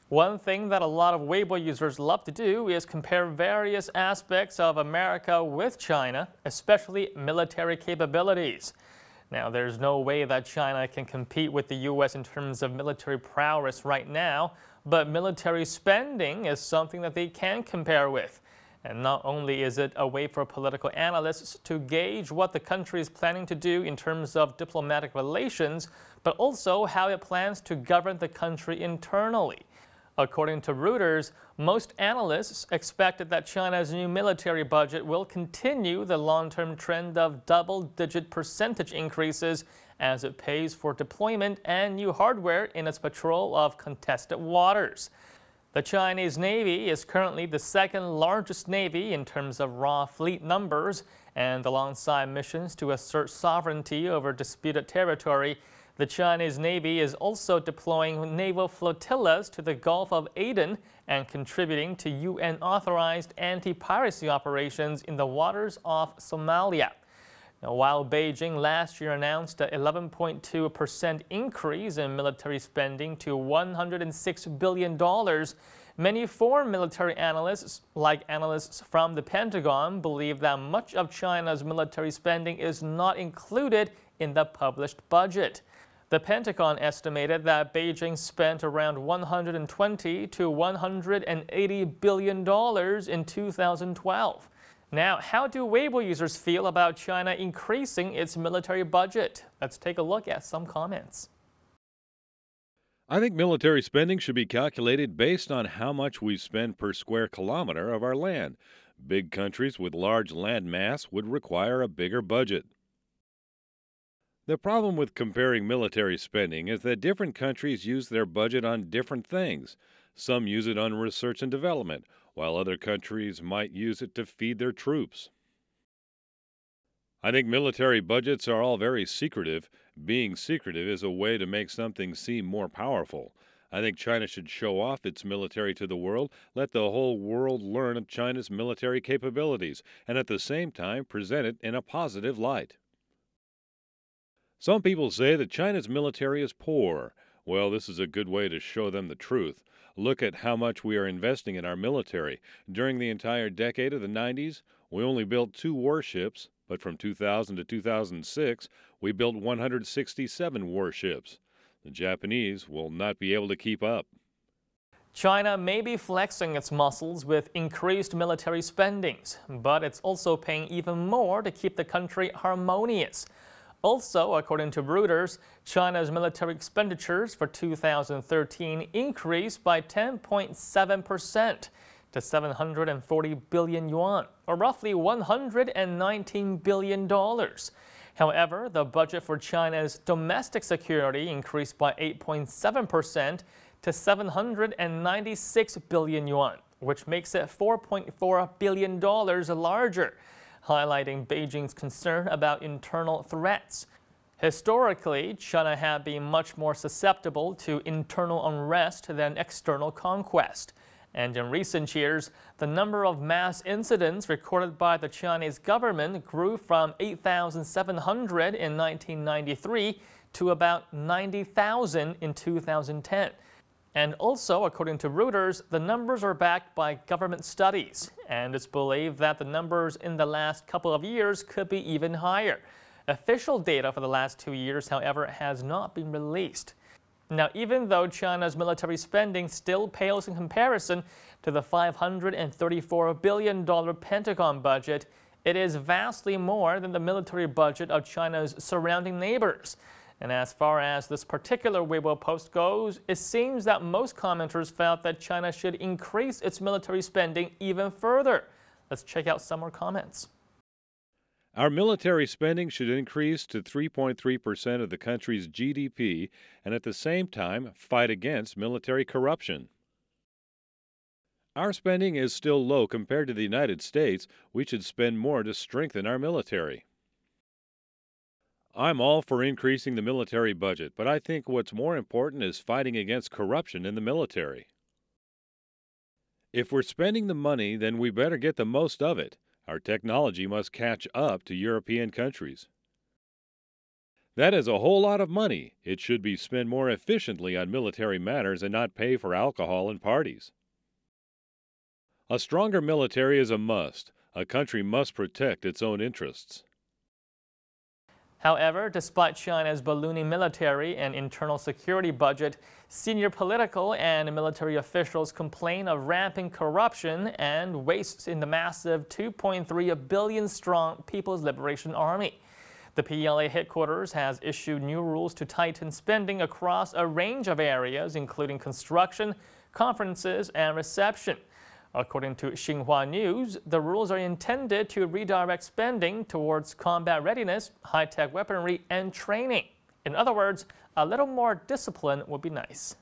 One thing that a lot of Weibo users love to do is compare various aspects of America with China, especially military capabilities. Now, there's no way that China can compete with the U.S. in terms of military prowess right now, but military spending is something that they can compare with. And not only is it a way for political analysts to gauge what the country is planning to do in terms of diplomatic relations, but also how it plans to govern the country internally. According to Reuters, most analysts expected that China's new military budget will continue the long-term trend of double-digit percentage increases as it pays for deployment and new hardware in its patrol of contested waters. The Chinese Navy is currently the second largest navy in terms of raw fleet numbers, and alongside missions to assert sovereignty over disputed territory, the Chinese Navy is also deploying naval flotillas to the Gulf of Aden and contributing to UN-authorized anti-piracy operations in the waters off Somalia. Now, while Beijing last year announced an 11.2% increase in military spending to $106 billion, many foreign military analysts, like analysts from the Pentagon, believe that much of China's military spending is not included in the published budget. The Pentagon estimated that Beijing spent around $120 to $180 billion in 2012. Now, how do Weibo users feel about China increasing its military budget? Let's take a look at some comments. I think military spending should be calculated based on how much we spend per square kilometer of our land. Big countries with large land mass would require a bigger budget. The problem with comparing military spending is that different countries use their budget on different things. Some use it on research and development, while other countries might use it to feed their troops. I think military budgets are all very secretive. Being secretive is a way to make something seem more powerful. I think China should show off its military to the world, let the whole world learn of China's military capabilities, and at the same time present it in a positive light. Some people say that China's military is poor. Well, this is a good way to show them the truth. Look at how much we are investing in our military. During the entire decade of the 90s, we only built 2 warships, but from 2000 to 2006, we built 167 warships. The Japanese will not be able to keep up. China may be flexing its muscles with increased military spendings, but it's also paying even more to keep the country harmonious. Also, according to Reuters, China's military expenditures for 2013 increased by 10.7% to 740 billion yuan, or roughly $119 billion. However, the budget for China's domestic security increased by 8.7% to 796 billion yuan, which makes it $4.4 billion larger, highlighting Beijing's concern about internal threats. Historically, China had been much more susceptible to internal unrest than external conquest. And in recent years, the number of mass incidents recorded by the Chinese government grew from 8,700 in 1993 to about 90,000 in 2010. And also, according to Reuters, the numbers are backed by government studies, and it's believed that the numbers in the last couple of years could be even higher. Official data for the last 2 years, however, has not been released. Now, even though China's military spending still pales in comparison to the $534 billion Pentagon budget, it is vastly more than the military budget of China's surrounding neighbors. And as far as this particular Weibo post goes, it seems that most commenters felt that China should increase its military spending even further. Let's check out some more comments. Our military spending should increase to 3.3% of the country's GDP and at the same time fight against military corruption. Our spending is still low compared to the United States. We should spend more to strengthen our military. I'm all for increasing the military budget, but I think what's more important is fighting against corruption in the military. If we're spending the money, then we better get the most of it. Our technology must catch up to European countries. That is a whole lot of money. It should be spent more efficiently on military matters and not pay for alcohol and parties. A stronger military is a must. A country must protect its own interests. However, despite China's ballooning military and internal security budget, senior political and military officials complain of rampant corruption and wastes in the massive 2.3 billion strong People's Liberation Army. The PLA headquarters has issued new rules to tighten spending across a range of areas, including construction, conferences, and reception. According to Xinhua News, the rules are intended to redirect spending towards combat readiness, high-tech weaponry, and training. In other words, a little more discipline would be nice.